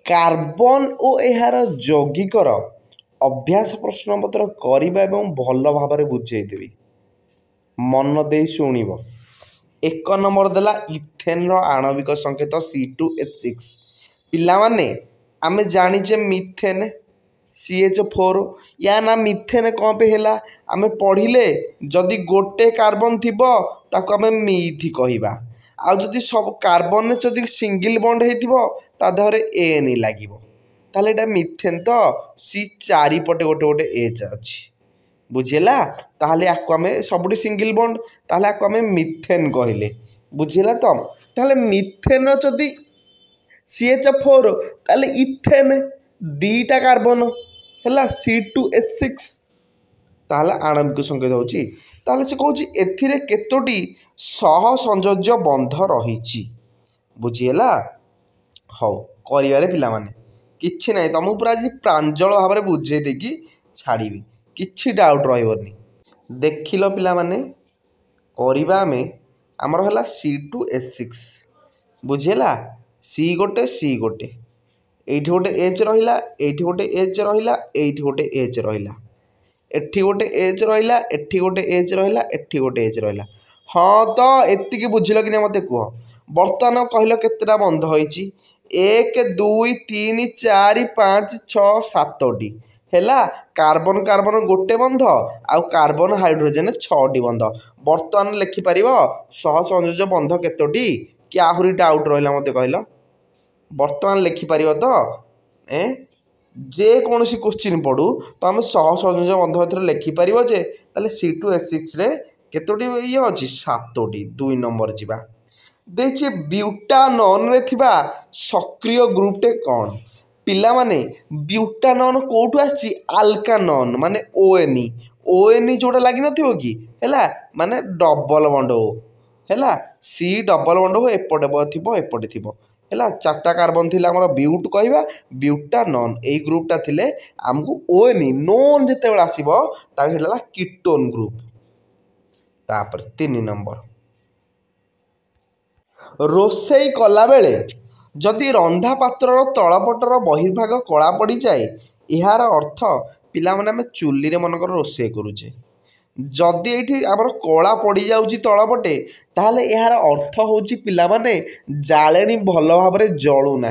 Carbon और यार यौगिकर अभ्यास प्रश्नपत्र करवा एवं भल भाव बुझेदेवी मन दे शुण। एक नंबर देला इथेन आणविक संकेत C2H6। पिलाने आमे जानीचे मिथेन CH4 या ना मिथेन कौन पे है आमे पढ़िले जदि गोटे कार्बन थिबो ताको आमे मिथि कहिबा आ जदि सब कार्बन जदि सिंगल बॉन्ड हेतिबो ता देहरे एन लागिबो ताले एटा मिथेन तो सी चारि पटे गोटे गोटे एच अछि बुझिला ताले आको आमे सबुठी सिंगल बॉन्ड ताले आको आमे मिथेन कहिले बुझिला तो ताले मिथेन जदि CH4 ताले इथेन दीटा कार्बन है C2H6 ताले आणविक संकेत होची ताले से कहूँ एथिरे केतोटी सह संयोज्य बंध रही बुझीगला। हौ करिवारे पिला माने किछि नाही तुमको पूरा आज प्रांजल भाव में बुझे देकी छाड़ी किछि डाउट रही देखिल पिला माने करिबा में आमर हला C2H6 बुझीगला सी गोटे एठी गोटे एच रहिला एठी गोटे एच रहिला एठी गोटे एच रहिला एठी गोटे एच रहिला एठी गोटे एच रहिला एठी गोटे एच रहिला। हाँ तो एतिकी बुझिल कि मत कह बर्तमान कहल केतेटा बंध होइची 1 2 3 4 5 6 7टी है कार्बन कार्बन गोटे बंध आउ कार्बन हाइड्रोजेन 6टी बंध बर्तमान लिखिपर सह संयोज्य बंध केतोटी कि आहरी डाउट रहा मत कहल बर्तमान लिखिपर तो जे कौन क्वेश्चन पढ़ू तो आम सह संयोज्य बंध भर लिखिपर जे C2H6 रे केतोटी ये अच्छी 7टी 2 नंबर जीवा देखिए ब्यूटानन रे थिबा सक्रिय ग्रुपटे कौन पिला माने ब्यूटानन कोठू आसी आल्कानन माने ONE जोटा लगी नथिबो कि हैला माने डबल बॉन्ड हो हैला C डबल बॉन्ड हो एपटे थिबो एपटे थिबो हैला चारटा कार्बन थिला हमर ब्यूट कहबा ब्यूटानन ए ग्रुपटा थिले हमकु ONE नोन जेते बेला आसीबो ता हेला कीटोन ग्रुप। तापर 3 नंबर रोसई कला बेले जदि रंधा पात्रर तलपटर बहिर्भाग कला पड़ जाए यार अर्थ पिला माने आमे चुल्ली रे मनकर रोसई करूचे जदि ये आमर कला पड़ जाऊँगी तलपटे ताहले यार अर्थ होची पिला माने जालेनी भल भाव में जलू ना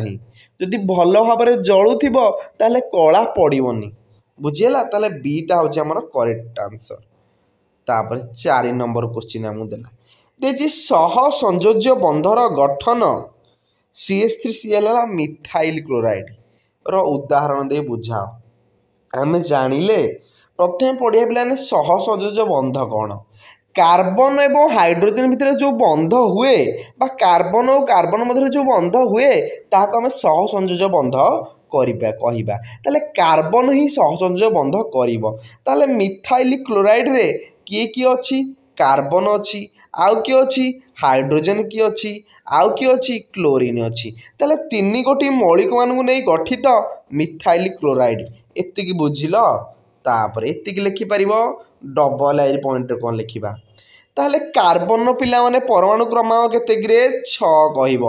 जदि भल भाव में जलुथिबो ताहले कला पड़ोनी बुझीगला ताहले बीटा होची आमर करेक्ट आंसर। तापर 4 नंबर क्वेश्चन आमु देला देखिए सह संयोज्य बंधर गठन CH3Cl मिथाइल क्लोराइड रो उदाहरण दे बुझाओ आमे जानिले प्रथम पढ़िया पिलाने सह संयोज्य बंध कौन कार्बन एवं हाइड्रोजन भितर जो बंध हुए बा कार्बन और कार्बन मध्य जो बंध हुए ताको आमे सह संयोज्य बंध करिबा कहिबा ताले कार्बन ही सह संयोज्य बंध करिवो ताले मिथाइल क्लोराइड रे किए अच्छी कार्बन अच्छी आउ किए अच्छी हाइड्रोजन किए अच्छी आउ किए अच्छी क्लोरीन अच्छी ताले 3 गोटी मौलिक मानू नहीं गठित मिथाइल क्लोराइड एतिकी बुझिल। तापर एतिकी लिखिपर डबल आई पॉइंट कौन लिखा ताहले कार्बन पिला माने परमाणु क्रमांक केते 6 कहब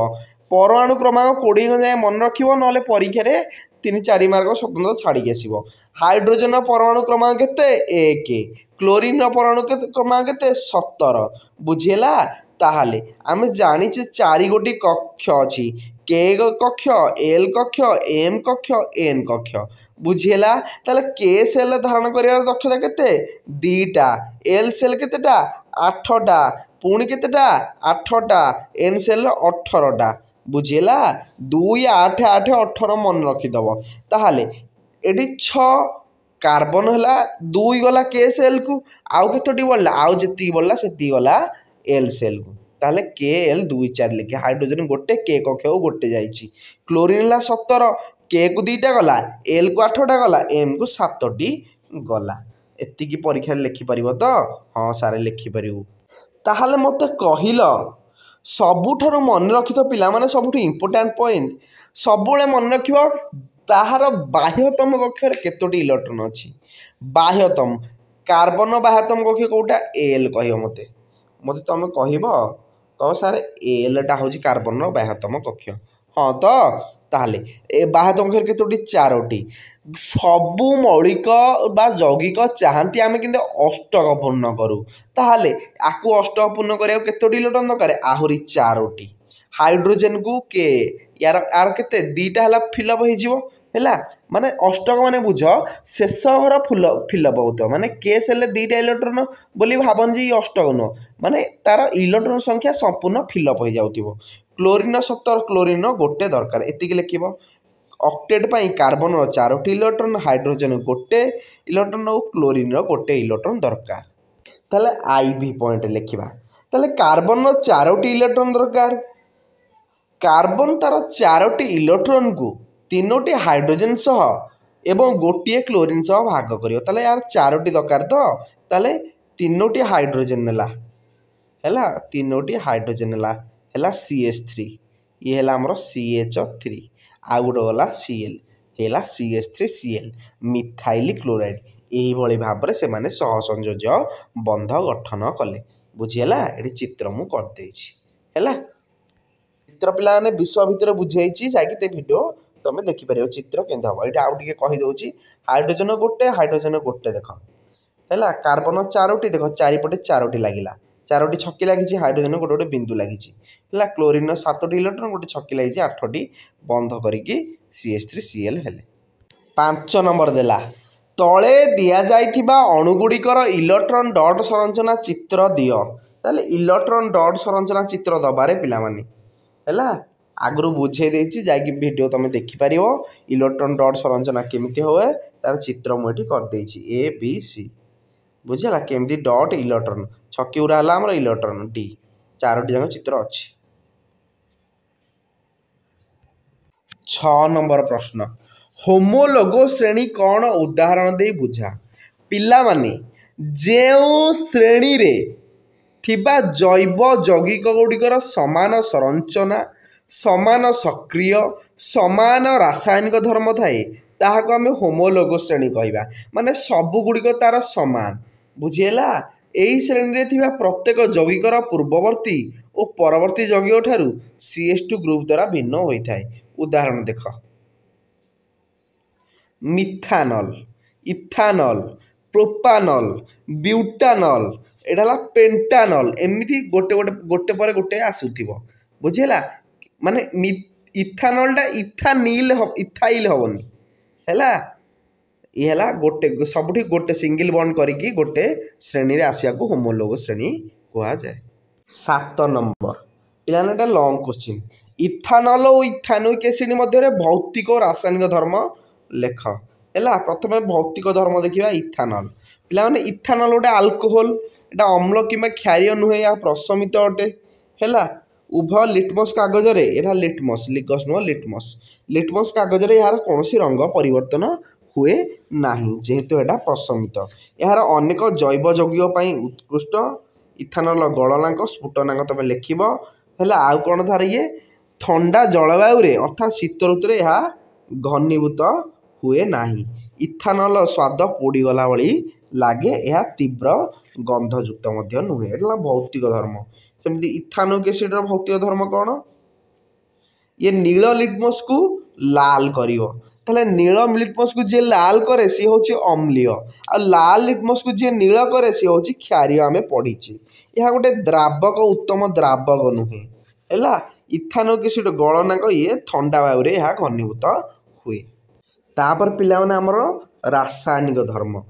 परमाणु क्रमांक 20 जाए मन रख ना परीक्षा 3-4 मार्क स्वतंत्र छाड़ी आसो। हाइड्रोजन परमाणु क्रमांक केते 1 क्लोरीन परमाणु क्रमांक केते 17 बुझेला ताहले आमे जानिचे 4 गोटी कक्ष अच्छी के कक्ष एल कक्ष एम कक्ष एन कक्ष बुझेला ताले के सेल धारण करियार दक्षता केते 2टा एल सेल केतेटा 8टा पुणी केतेटा 8टा एन सेल 18टा बुझेला 2 8 8 18 मन रखिदब ताहले एडी 6 कार्बन है 2 गला के सेल को आउ केतोटी बढ़ला आउ जेती बढ़ला सेती गला एल सेल को ताहले के एल 2 4 लिखे हाइड्रोजन गोटे के कक्ष गोटे जाइए क्लोरीन 17 के को 2टा गला एल को 8टा गला एम को 7टी गला एतिकी परीक्षा लिखिपर तो हाँ सारे लिखिपर ताहले मत कहल सबुठारु मन रखि तो पिला माने सबुठु इम्पोर्टांट पॉइंट सबुले मन रखिब ताहार बाह्यतम कक्षर केतोटी इलेक्ट्रॉन अच्छी बाह्यतम कार्बन बाह्यतम कक्ष कौटा एल कह मते मते तुम कह तो सार एलटा हूँ कार्बन बाह्यतम कक्ष हाँ तो ताहले ए बाह्य अंकेर केतोटी 4टी सबु मौलिक बा यौगिक चाहती आम कि अष्टक पूर्ण करूँ ताहले आकु अष्टक पूर्ण करा केतोटी इलेक्ट्रॉन दरकार आहुरी 4टी हाइड्रोजन को के यार यार केते दीटा हला फिलअप है माने अष्टक माने बुझ शेष घर फुल फिलअप होता माने केस हेल्ले दीटा इलेक्ट्रॉन बोली भावन जी अष्टक नुह माने तार इलेक्ट्रॉन संख्या संपूर्ण फिलअप हो जाउतिबो क्लोरीन 17 क्लोरीन गोटे दरकार एतिक लिखिबो ऑक्टेट पाई कार्बन 4टी इलेक्ट्रॉन हाइड्रोजन गोटे इलेक्ट्रॉन और क्लोरीन गोटे इलेक्ट्रॉन दरकार ताले आईवी पॉइंट लिखिबा ताले कार्बन 4टी इलेक्ट्रॉन दरकार कार्बन तार 4टी इलेक्ट्रॉन को 3टी हाइड्रोजन सह एवं गोटे क्लोरीन सह भाग करियो ताले यार 4टी दरकार तो ताले 3टी हाइड्रोजन नेला हैला 3टी हाइड्रोजन नेला हैला CH3 ये हैला हमरो CH3 आ गोटे गला Cl हैला CH3Cl मिथाइल क्लोराइड यही भली भाबरे से माने सहसंयोज्य बंध गठन कले बुझियला एठी चित्र मु कर देछि हैला चित्र पिला ने विश्व भितर बुझेछि जाकि ते वीडियो तमे देखि परियो चित्र केंद हबो एठी आउ टिके कहि दोछि हाइड्रोजन गोटे देखो हैला कार्बन 4टी देखो चारिपटे 4टी लागिला 4टी छक्की लागिछि हाइड्रोजन गोटे गोटे बिंदु लागिछि हैला क्लोरीन 7टी इलेक्ट्रॉन गोटे छक्की लागिछि 8टी बंध करिकि CH3Cl हेले 5 नंबर देला तले दिया जाइथिबा अणुगुड़िकर इलेक्ट्रॉन डॉट संरचना चित्र दियो ताले इलेक्ट्रॉन डॉट संरचना चित्र दबारे पिला माने हैला आगु बुझे देछि जाकि वीडियो तमे देखि परियो इलेक्ट्रॉन डॉट संरचना केमिति होए तार चित्र मुठी कर देछि ABC बुझला केमिति डॉट इलेक्ट्रॉन छक्की उरा हला हमर इलेक्ट्रॉन D 4टी जंग चित्र अछि 6 नंबर प्रश्न होमोलोगो श्रेणी कौन उदाहरण दे बुझा पिला माने जेउ श्रेणी रे थिबा जैव यौगिक गुड़िकर समान संरचना समान सक्रिय समान रासायनिक धर्म थाए ताहाको आमे होमोलोगो श्रेणी कहबा माने सब गुड़िक तार समान बुझिएला एही श्रेणी रे थिबा प्रत्येक यौगिकर पूर्ववर्ती और परवर्ती यौगिक ठारू CH2 ग्रुप द्वारा भिन्न होइथाए उदाहरण देख मिथानल इथानल प्रोपानल ब्यूटानल एटा पेंटानल एमती गोटे गोटे गोटे पर गोटे आसुथिबो बुझिला माने इथानलटा इथानिल इथाइल हबनी हैला ये हैला गोटे सबुठी गोटे सिंगल बॉन्ड करिकी गोटे श्रेणी रे आसिया को होमोलोगो श्रेणी कहा जाए 7 नंबर पिलाना लॉन्ग क्वेश्चन इथानल और इथानोइक एसिड मध्य भौतिक और रासायनिक धर्म लेख है प्रथम भौतिक धर्म देखा इथानल पे इथानल गोटे आल्कोहोल एटा अम्ल कि क्षारीय नुहे या प्रशमित अटे है उभय लिटमस कागज यहाँ लिटमस लिगस नुह लिटमस कागज यार कौन रंग परिवर्तन हुए ना जेहेतु यहाँ प्रशमित यार अनेक जैव यौगिक उत्कृष्ट इथानल गलनांक स्फुटनांक तुम लिख है आउ कौन धार ये ठंडा जलवायु रे अर्थात शीत ऋतु यह घनीभूत हुए ना इथानल स्वाद पोड़गला भली लगे यह तीव्र गंधयुक्त नुहे एटा भौतिक धर्म सेमती इथानोइक एसिड भौतिक धर्म कौन ये नील लिटमस को लाल करिवो ताले नील लिटमस को जे लाल करे सी होची अम्लीय आ लाल लिटमस को जे नील करे सी होची क्षारीय आमे पढ़ीची यह गोटे द्रावक उत्तम द्रावक नुहे है इथानोइक एसिड गलनांक ये ठंडा वायु रे यह घनीभूत हुए तापर पिला माने हमर रासायनिक धर्म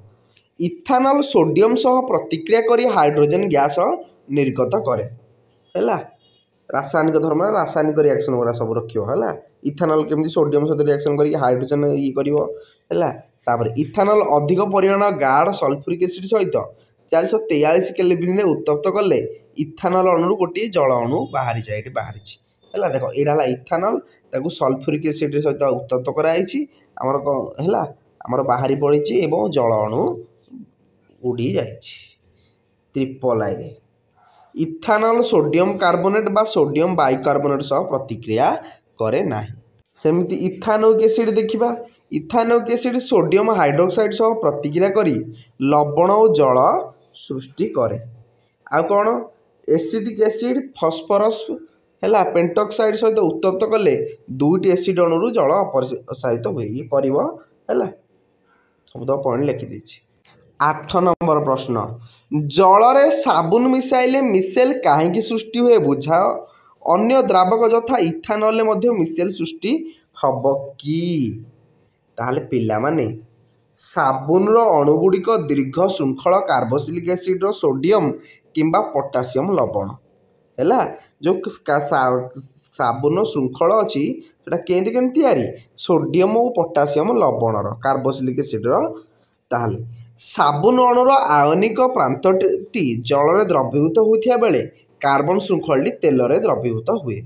इथानल सोडियम सह प्रतिक्रिया करी हाइड्रोजन गैस निर्गत करे है रासायनिक धर्म रासायनिक रिएक्शन गुरा सब रखियो है इथानल केमती सोडियम सहित रिएक्शन करी हाइड्रोजन ये करिवो है तापर इथानल अधिक परिमाण गाढ़ सल्फ्यूरिक एसिड सहित 443 केल्विन रे उत्तप्त कले इथानल अणु गोटे जल अणु बाहरी जाए ये बाहरी है देख यहाँ इथानल ताकू सल्फ्यूरिक एसिड सहित उत्तप्त कराई आमर है आमर बाहरी पड़ी एवं जल अणु उड़ी जाए ट्रिपल आई रे इथानल सोडियम कार्बोनेट बा सोडियम बाइकार्बोनेट सह प्रतिक्रिया करे नाही सेमती इथानोइक एसिड देखिबा इथानोइक एसिड सोडियम हाइड्रोक्साइड सह प्रतिक्रिया करी लवण और जल सृष्टि करे आ कौन एसिडिक एसिड फॉस्फोरस है पेंटॉक्साइड सहित उत्तप्त कले दुईटी एसिड अणु जल अपसारित हुए ये कर सब पॉइंट लिखिदी। 8 नंबर प्रश्न जल साबुन मिसाइले मिसेल कहीं सृष्टि हुए बुझाओ अन्य द्रावक यथा इथानल मिसेल सृष्टि हम कि ताहले पिला माने साबुन अणुगुड़िक दीर्घ श्रृंखल कार्बोक्सिलिक एसिड सोडियम किंबा पोटासियम लवण है जो साबुन श्रृंखल अच्छी केंद्र केमती तैयारी सोडियम और पोटासियम लवणर कार्बोक्सिलिक एसिड ताहले साबुन अणुर आयनिक प्रांतटी जल द्रवीभूत होता बेले कार्बन श्रृंखलटी तेल द्रवीभूत हुए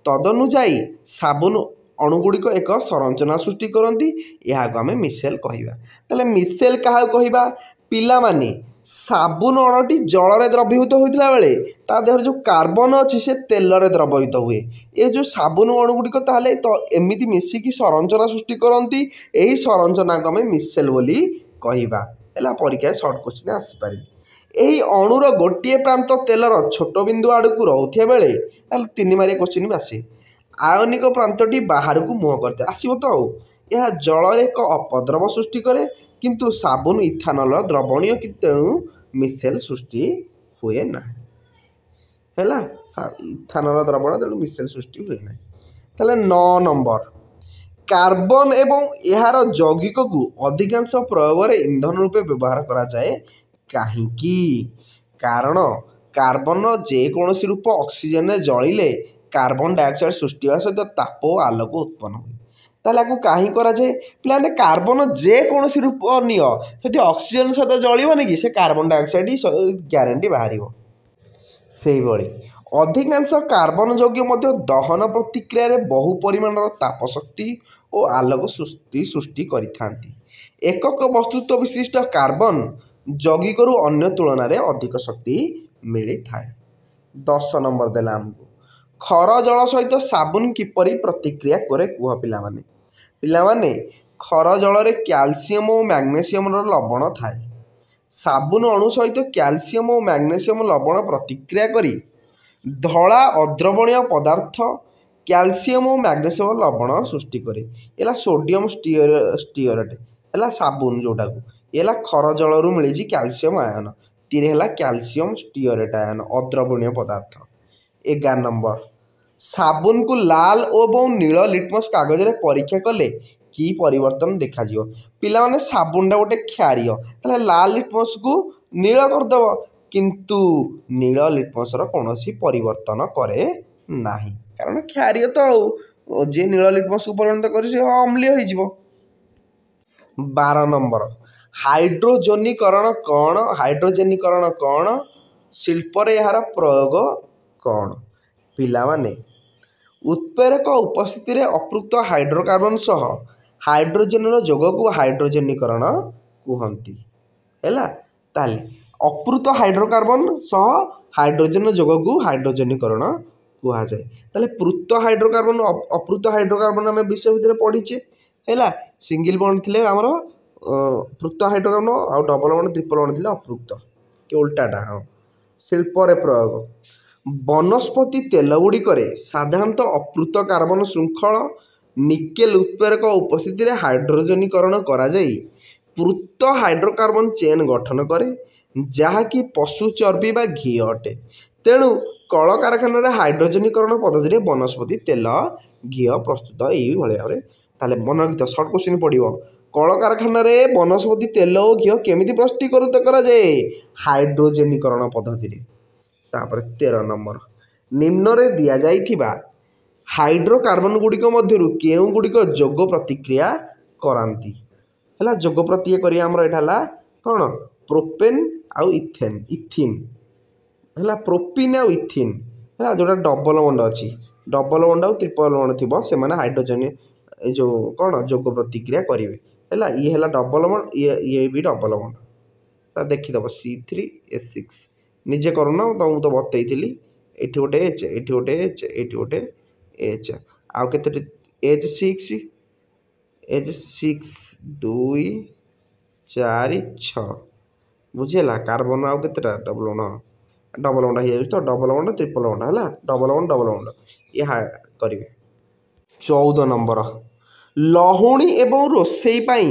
तदनुजाई साबुन अणुगुड़िक एक संरचना सृष्टि करती यहाँ आम मिसेल कहवा तेल मिसेल क्या कहवा पिला माने साबुन अणुटी जल द्रवीभूत होता बेले ता देहर जो कार्बन अच्छी से तेल द्रवीभूत हुए ये जो साबुन अणुगुड़िक ताहले तो एमती मिसिकी संरचना सृष्टि करती यही संरचना को आम मिसेल बोली कहवा है परीक्षा सर्ट क्वेश्चन आसीपारे यही अणुर गोटे प्रांत तेलर छोट बिंदु आड़क रोथे बेले तीन मारिया क्वेश्चन भी आसे आयनिक प्रांतटी बाहर को मुह करते आसो तो यह जल एक अपद्रव सृष्टि करे किंतु साबुन इथानल द्रवणीय तेणु मिसेल सृष्टि हुए ना है इथानल द्रवण तेणु मिसेल सृष्टि हुए ना ताले 9 नंबर कार्बन एवं यार यौगिक को अधिकांश प्रयोग में इंधन रूपे व्यवहार करा जाए कहीं कारण कार्बन जेकोसी रूप ऑक्सीजन जलिले कार्बन डाइऑक्साइड सृष्टि सहित ताप और आलोक उत्पन्न हुए ताले कहीं कराए पे कार्बन जेकोसी रूप निदी ऑक्सीजन सहित जलिबनी कि से कार्बन डाइऑक्साइड ग्यारंटी बाहर से अधिकांश कार्बन यौगिक दहन प्रतिक्रिया बहु परिमाण ताप शक्ति और आलोक सृष्टि करिथांती एकक वस्तुत्व विशिष्ट कार्बन यौगिक अन्य तुलन में अधिक शक्ति मिली थाए। 10 नंबर देला आमको खर जल सहित साबुन किपरि प्रतिक्रिया करे कुह पिलामाने खर जल रे कैल्शियम और मैग्नेशियम लवण थाए साबुन अणु सहित कैल्शियम और मैग्नेशियम लवण प्रतिक्रिया करी धला अद्रवणीय पदार्थ कैल्शियम और मैग्नेशियम लवण सृष्टि करे ये सोडियम स्टीयरेट है साबुन जोटा को ये खर जलू मिली कैल्शियम आयन तीर है कैल्शियम स्टीयरेट आयन अद्रवणीय पदार्थ। 11 नंबर साबुन को लाल और नील लिटमस कागज रे परीक्षा कले कि परिवर्तन देखा पिला माने साबुनटा गोटे क्षारीय लाल लिटमस को नील करदेव किंतु नील लिटमस कौन परिवर्तन करे नाही कारण क्षारीय तो जे नील लिटमस को परिवर्तन कर अम्लीय हो। 12 नंबर हाइड्रोजनीकरण कौन शिल्प यार प्रयोग कौन पिला माने उत्प्रेरक उपस्थिति रे अप्रुक्त हाइड्रोकार्बन सह हाइड्रोजन जोग को हाइड्रोजनीकरण कहती है ताले अप्रुत हाइड्रोकार्बन सह हाइड्रोजन जोग को हाइड्रोजनीकरण कह जाए ताले पृत हाइड्रोकार्बन अप्रुत हाइड्रोकार्बन आम विषय भितर पढ़ीचे है सिंगल बॉन्ड थे आमर पृत हाइड्रोकार्बन आ डबल बॉन्ड ट्रिपल बॉन्ड थे अप्रुत कि उल्टाटा हाँ शिल्पर प्रयोग वनस्पति तेल गुड़िक साधारणतः अप्रुत कार्बन श्रृंखल निकेल उत्प्रेरक उपस्थिति रे हाइड्रोजनीकरण करा जाई पृत हाइड्रोकार्बन चेन गठन करे जहाँकि पशु चर्बी बा घी अटे तेणु कल कारखाना हाइड्रोजनीकरण पद्धति वनस्पति तेल घी प्रस्तुत यही भाव में मन रखिथ सर्ट क्वेश्चन पड़ो कल कारखाना वनस्पति तेल और घी केमी प्रस्तुत कराए हाइड्रोजनीकरण पद्धति। 13 नंबर निम्न रे दिया जाइथिबा हाइड्रोकार्बन गुड़िक मध्यरु केउ गुड़िक जोग प्रतिक्रिया करांती है जोग प्रतिक्रिया करिया हमर एठाला कौन प्रोपेन आउ इथिन है प्रोपिन आउ इथिन है जोटा डबल बॉन्ड अच्छी डबल बॉन्ड आउ ट्रिपल बॉन्ड थी से हाइड्रोजन जो कौन जोग प्रतिक्रिया करेंगे है ये है डबल बॉन्ड ये भी डबल बॉन्ड देखीदेव C3H6 निजे करूना तो मुझे बतई ये गोटे एच ये गोटे एच ये गोटे एच आउ के H6 2 4 6 बुझेगा कार्बन आउ के डबल बॉन्ड डबल बंड हो तो डबल बंड ट्रिपल बंड है डबल बंड ये करेंगे। 14 नंबर लहुणी एवं रोषेई पाई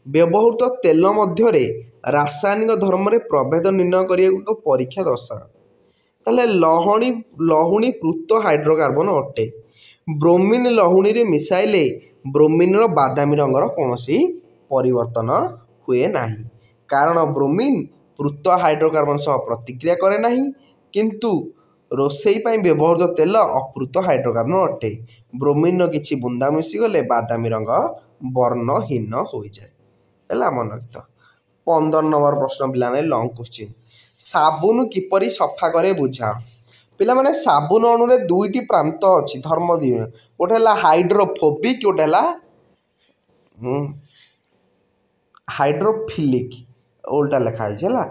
व्यवहृत तेल मध्य रासायनिक धर्म प्रभेद निर्णय करने एक परीक्षा दर्शा। ताले लहुणी पृत हाइड्रोकार्बन अटे। ब्रोमीन लहुणी रे मिसाइले ब्रोमीन बादामी रंगर कौन परिवर्तन हुए नहीं कारण ब्रोमीन पृत हाइड्रोकार्बन सह प्रतिक्रिया करे नहीं किंतु रोषेई पाई व्यवहृत तेल अपूत हाइड्रोकार्बन अटे। ब्रोमीन किसी बुंदा मिशीगले बादामी रंग वर्णहीन हो जाए मन रख। 15 नंबर प्रश्न पे लंग क्वेश्चन साबुन किपरि सफा करे बुझा। पिला माने साबुन अणु रे दुईटी प्रांत अच्छी धर्म दी गोटे हाइड्रोफोबिक गोटे हाइड्रोफिलिक उल्टा लिखाई है।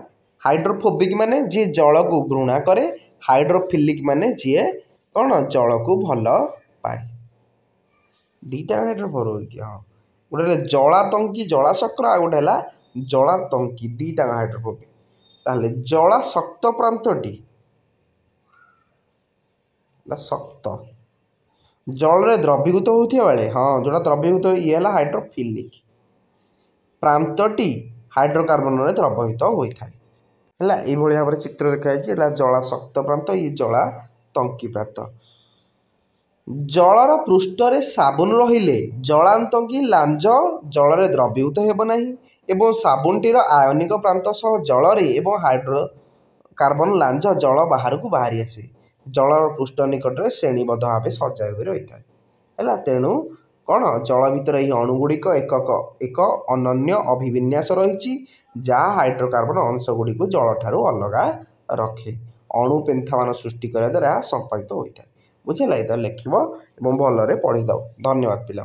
हाइड्रोफोबिक माने जी जल को घृणा करे हाइड्रोफिलिक माने जी कौन जल को भल पाए दीटा हाइड्रोफोबिक हाँ गोटे जलातंकी जलाशक्र आ गोटे जलातंकी दीटा हाइड्रोफोबिक ताहले जलाशक्त प्रांतटी शक्त जल रे द्रवीभूत होता बेले हाँ जोटा द्रवीभूत ये हाइड्रोफिलिक प्रांतटी हाइड्रोकार्बन रे द्रवीभूत होता है ये भाव में चित्र देखा जलाशक्त प्रांत ये जलातंकी प्रांत। जलर पृष्ठ रे साबुन रहिले जलातंकी लांज जल रे द्रवीभूत हेब नाही एवं साबुनटीर आयनिक प्रांत सह जल रे एवं हाइड्रोकार्बन लांज जल बाहर को बाहरी आसे जलर पृष्ठ निकट में श्रेणीबद्ध भाव सजाई हुए रही है। तेणु कौन जल भितर यह अणुगुड़िक एक अनन्य अभिविन्यास रही जहाँ हाइड्रोकार्बन अंश गुड़ी जल ठारू अलग रखे अणु पेंथा मान सृष्टि करने द्वारा संपादित होता है बुझे तो लिख भलरे पढ़ी दो। धन्यवाद पिला।